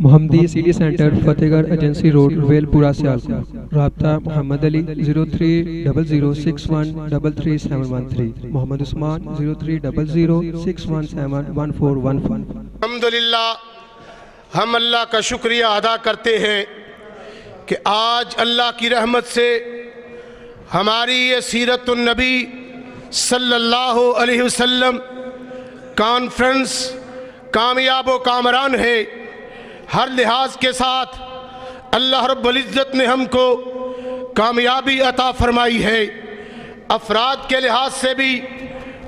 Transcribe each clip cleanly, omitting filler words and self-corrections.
محمدی city centre فتح گڑھ agency road royal پورہ سیالکوٹ۔ رابطہ محمد علی 030061337113، محمد عثمان 030061711415۔ الحمدللہ ہم اللہ کا شکریہ ادا کرتے ہیں کہ آج اللہ کی رحمت سے ہماری یہ سیرت النبی صلی اللہ علیہ وسلم کانفرنس کامیاب و کامران ہے۔ ہر لحاظ کے ساتھ اللہ رب العزت نے ہم کو کامیابی عطا فرمائی ہے، افراد کے لحاظ سے بھی،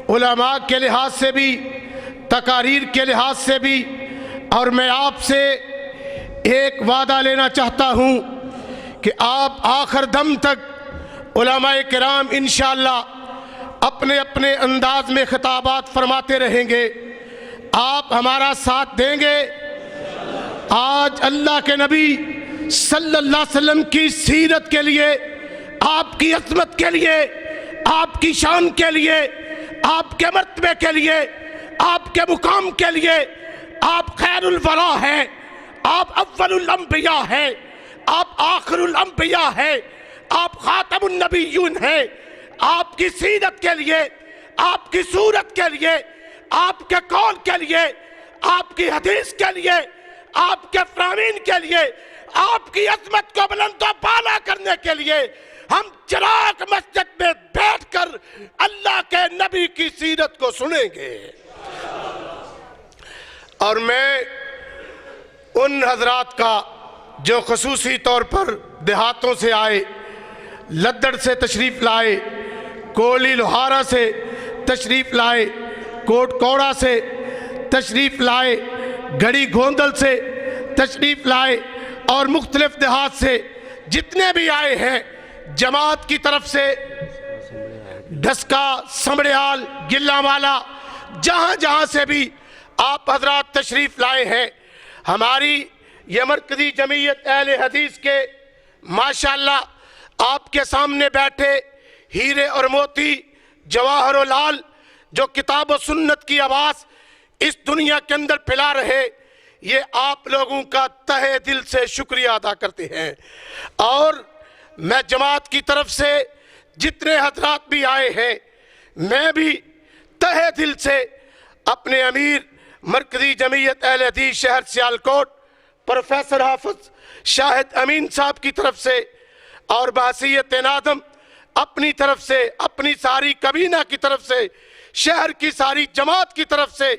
علماء کے لحاظ سے بھی، تقاریر کے لحاظ سے بھی۔ اور میں آپ سے ایک وعدہ لینا چاہتا ہوں کہ آپ آخر دم تک علماء کرام انشاءاللہ اپنے اپنے انداز میں خطابات فرماتے رہیں گے، آپ ہمارا ساتھ دیں گے۔ آج اللہ کے نبی صلی اللہ علیہ وسلم کی سیرت کے لیے، آپ کی عظمت کے لیے، آپ کی شان کے لیے، آپ کے مرتبے کے لیے، آپ کے مقام کے لیے، آپ خیر الورا ہیں، آپ اول الانبیاء ہیں، آپ آخر الانبیاء ہیں، آپ خاتم النبیون ہیں۔ آپ کی سیرت کے لیے، آپ کی صورت کے لیے، آپ کے قول کے لیے، آپ کی حدیث کے لیے، آپ کے فرامین کے لیے، آپ کی عظمت کو بلند و بالا کرنے کے لیے ہم چراغ مسجد میں بیٹھ کر اللہ کے نبی کی سیرت کو سنیں گے۔ اور میں ان حضرات کا جو خصوصی طور پر دیہاتوں سے آئے، لدڑ سے تشریف لائے، کولی لوہارا سے تشریف لائے، کوٹ کوڑا سے تشریف لائے، گھڑی گھوندل سے تشریف لائے، اور مختلف دیہات سے جتنے بھی آئے ہیں، جماعت کی طرف سے ڈھسکا، سمڑیال، گلاموالا، جہاں جہاں سے بھی آپ حضرات تشریف لائے ہیں، ہماری یہ مرکزی جمعیت اہل حدیث کے ماشاءاللہ آپ کے سامنے بیٹھے ہیرے اور موتی، جواہر و لال، جو کتاب و سنت کی آواز اس دنیا کے اندر پھیلا رہے، یہ آپ لوگوں کا تہہ دل سے شکریہ ادا کرتے ہیں۔ اور میں جماعت کی طرف سے جتنے حضرات بھی آئے ہیں، میں بھی تہہ دل سے اپنے امیر مرکزی جمعیت اہل حدیث شہر سیالکوٹ پروفیسر حافظ شاہد امین صاحب کی طرف سے اور بحیثیت ناظم اپنی طرف سے، اپنی ساری کابینہ کی طرف سے، شہر کی ساری جماعت کی طرف سے،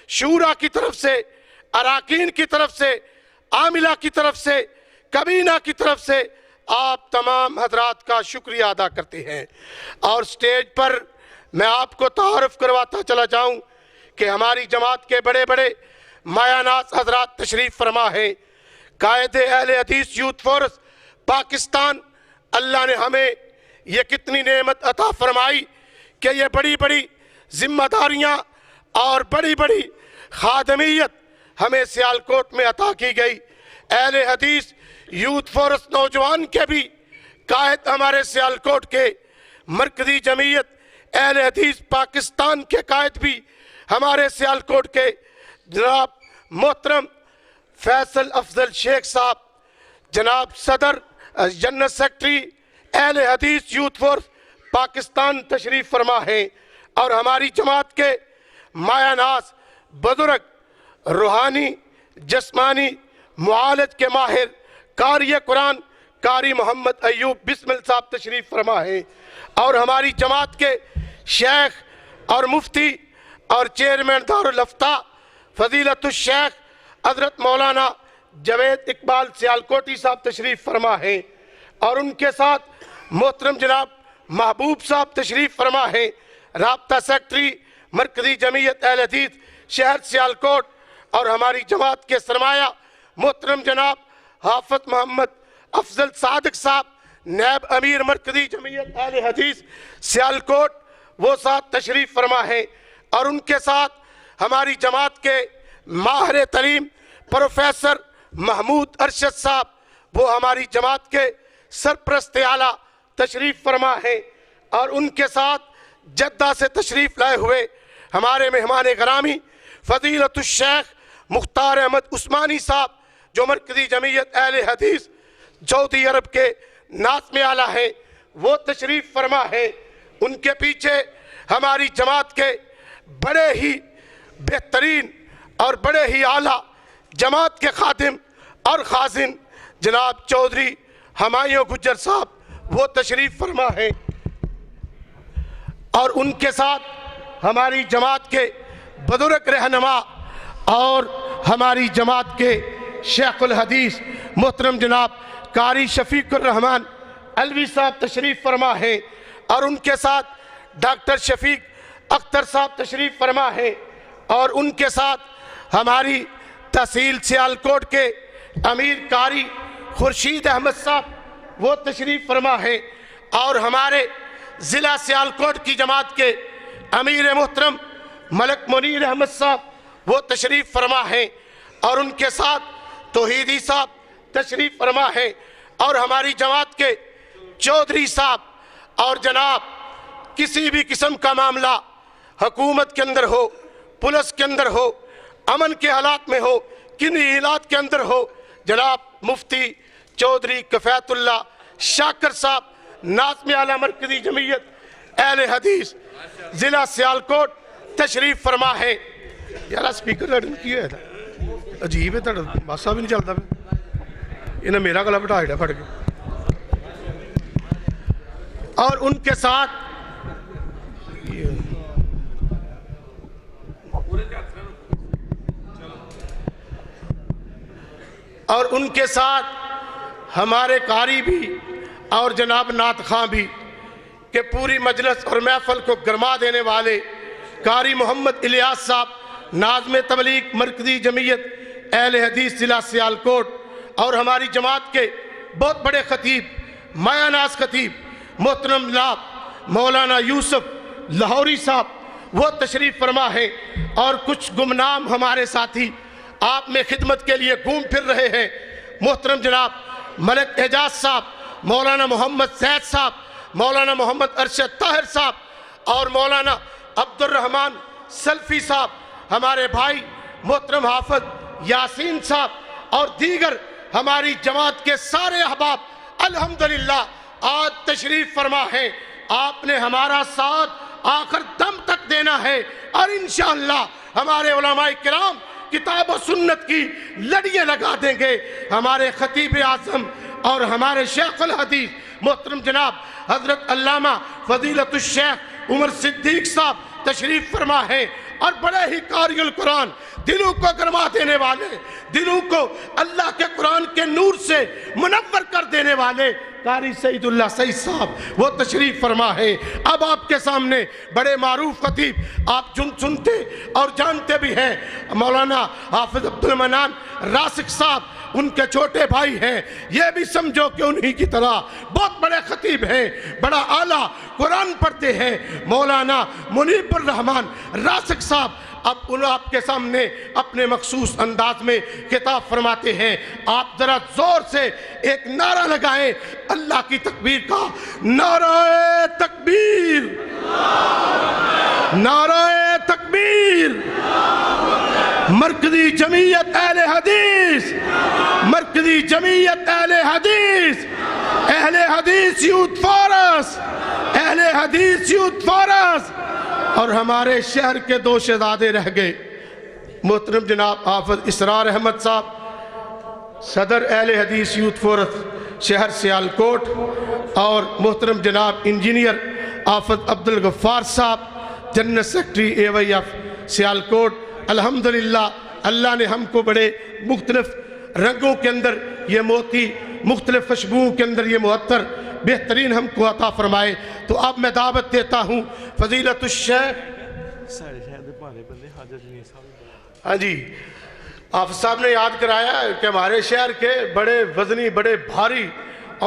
شورا کی طرف سے، اراکین کی طرف سے، عاملہ کی طرف سے، کابینہ کی طرف سے آپ تمام حضرات کا شکریہ ادا کرتے ہیں۔ اور سٹیج پر میں آپ کو تعارف کرواتا چلا جاؤں کہ ہماری جماعت کے بڑے بڑے مایہ ناز حضرات تشریف فرما ہیں۔ قائد اہل حدیث یوتھ فورس پاکستان، اللہ نے ہمیں یہ کتنی نعمت عطا فرمائی کہ یہ بڑی بڑی ذمہ داریاں اور بڑی بڑی خادمیت ہمیں سیالکوٹ میں عطا کی گئی۔ اہل حدیث یوتھ فورس نوجوان کے بھی قائد ہمارے سیالکوٹ کے، مرکزی جمعیت اہل حدیث پاکستان کے قائد بھی ہمارے سیالکوٹ کے جناب محترم فیصل افضل شیخ صاحب، جناب صدر جنرل سیکرٹری اہل حدیث یوتھ فورس پاکستان تشریف فرما ہیں۔ اور ہماری جماعت کے مایہ ناز بزرگ، روحانی، جسمانی معالج کے ماہر، قاری قرآن قاری محمد ایوب بسمل صاحب تشریف فرما ہیں۔ اور ہماری جماعت کے شیخ اور مفتی اور چیئرمین دارالافتاء فضیلت الشیخ حضرت مولانا جاوید اقبال سیالکوٹی صاحب تشریف فرما ہیں۔ اور ان کے ساتھ محترم جناب محبوب صاحب تشریف فرما ہیں، رابطہ سیکرٹری مرکزی جمعیت اہل حدیث شہر سیالکوٹ۔ اور ہماری جماعت کے سرمایہ محترم جناب حافظ محمد افضل صادق صاحب، نائب امیر مرکزی جمعیت اہل حدیث سیالکوٹ، وہ ساتھ تشریف فرما ہیں۔ اور ان کے ساتھ ہماری جماعت کے ماہر تعلیم پروفیسر محمود ارشد صاحب، وہ ہماری جماعت کے سرپرست اعلیٰ تشریف فرما ہیں۔ اور ان کے ساتھ جدہ سے تشریف لائے ہوئے ہمارے مہمان گرامی فضیلت الشیخ مختار احمد عثمانی صاحب، جو مرکزی جمعیت اہل حدیث سعودی عرب کے ناظم اعلیٰ ہیں، وہ تشریف فرما ہے۔ ان کے پیچھے ہماری جماعت کے بڑے ہی بہترین اور بڑے ہی اعلیٰ جماعت کے خادم اور خازن جناب چودھری ہمایوں گجر صاحب وہ تشریف فرما ہے، اور ان کے ساتھ ہماری جماعت کے بزرگ رہنما اور ہماری جماعت کے شیخ الحدیث محترم جناب قاری شفیق الرحمان علوی صاحب تشریف فرما ہے، اور ان کے ساتھ ڈاکٹر شفیق اختر صاحب تشریف فرما ہے، اور ان کے ساتھ ہماری تحصیل سیالکوٹ کے امیر قاری خورشید احمد صاحب وہ تشریف فرما ہے، اور ہمارے ضلع سیالکوٹ کی جماعت کے امیر محترم ملک منیر احمد صاحب وہ تشریف فرما ہے، اور ان کے ساتھ توحیدی صاحب تشریف فرما ہے، اور ہماری جماعت کے چودھری صاحب، اور جناب کسی بھی قسم کا معاملہ حکومت کے اندر ہو، پولیس کے اندر ہو، امن کے حالات میں ہو، کنی حالات کے اندر ہو، جناب مفتی چودھری کفایت اللہ شاکر صاحب ناظم اعلیٰ مرکزی جمعیت اہل حدیث ضلع سیالکوٹ تشریف فرما ہے۔ یارا سپیکر لڑن کی ہے عجیب ہے، تڑ باسا بھی نہیں چلتا پہ انہیں میرا گلا بٹھا ہڑا پھڑ کے، اور ان کے ساتھ ہمارے قاری بھی اور جناب نعت خواں بھی کہ پوری مجلس اور محفل کو گرما دینے والے قاری محمد الیاس صاحب ناظم تبلیغ مرکزی جمعیت اہل حدیث ضلع سیالکوٹ، اور ہماری جماعت کے بہت بڑے خطیب مایہ ناز خطیب محترم جناب مولانا یوسف لاہوری صاحب وہ تشریف فرما ہے، اور کچھ گمنام ہمارے ساتھی آپ میں خدمت کے لیے گھوم پھر رہے ہیں، محترم جناب ملک اعجاز صاحب، مولانا محمد زید صاحب، مولانا محمد ارشد طاہر صاحب، اور مولانا عبد الرحمن سلفی صاحب، ہمارے بھائی محترم حافظ یاسین صاحب، اور دیگر ہماری جماعت کے سارے احباب الحمدللہ آج تشریف فرما ہے۔ آپ نے ہمارا ساتھ آخر دم تک دینا ہے، اور انشاءاللہ ہمارے علماء کرام کتاب و سنت کی لڑیاں لگا دیں گے۔ ہمارے خطیب اعظم اور ہمارے شیخ الحدیث محترم جناب حضرت علامہ فضیلت الشیخ عمر صدیق صاحب تشریف فرما ہے، اور بڑے ہی قاری القرآن دلوں کو گرما دینے والے، دلوں کو اللہ کے قرآن کے نور سے منور کر دینے والے قاری سعید اللہ سعید صاحب وہ تشریف فرما ہے۔ اب آپ کے سامنے بڑے معروف خطیب آپ سنتے اور جانتے بھی ہیں، مولانا حافظ عبد المنان راسخ صاحب ان کے چھوٹے بھائی ہیں، یہ بھی سمجھو کہ انہی کی طرح بہت بڑے خطیب ہیں، بڑا اعلیٰ قرآن پڑھتے ہیں، مولانا منیب الرحمان راسخ صاحب اب آپ کے سامنے اپنے مخصوص انداز میں خطاب فرماتے ہیں۔ آپ ذرا زور سے ایک نعرہ لگائیں اللہ کی تکبیر کا، نعرہ تکبیر، نعرہ تکبیر، مرکزی جمعیت اہل حدیث، مرکزی جمعیت اہل حدیث، اہل حدیث یوتھ فورس، اہل حدیث یوتھ فورس۔ اور ہمارے شہر کے دو شہزادے رہ گئے، محترم جناب حافظ اسرار احمد صاحب صدر اہل حدیث یوتھ فورس شہر سیالکوٹ، اور محترم جناب انجینئر حافظ عبدالغفار صاحب جنرل سیکرٹری اے وائی ایف سیالکوٹ۔ الحمدللہ اللہ نے ہم کو بڑے مختلف رنگوں کے اندر یہ موتی، مختلف خوشبوؤں کے اندر یہ معطر بہترین ہم کو عطا فرمائے۔ تو اب میں دعوت دیتا ہوں فضیلت الشیخ، ہاں جی حافظ صاحب نے یاد کرایا کہ ہمارے شہر کے بڑے وزنی، بڑے بھاری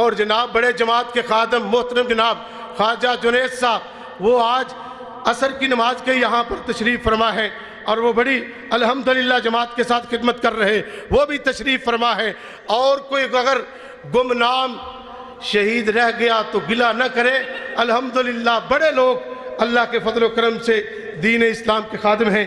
اور جناب بڑے جماعت کے خادم محترم جناب خواجہ جنید صاحب وہ آج عصر کی نماز کے یہاں پر تشریف فرما ہے، اور وہ بڑی الحمدللہ جماعت کے ساتھ خدمت کر رہے، وہ بھی تشریف فرما ہے۔ اور کوئی اگر گمنام شہید رہ گیا تو گلہ نہ کرے، الحمدللہ بڑے لوگ اللہ کے فضل و کرم سے دین اسلام کے خادم ہیں۔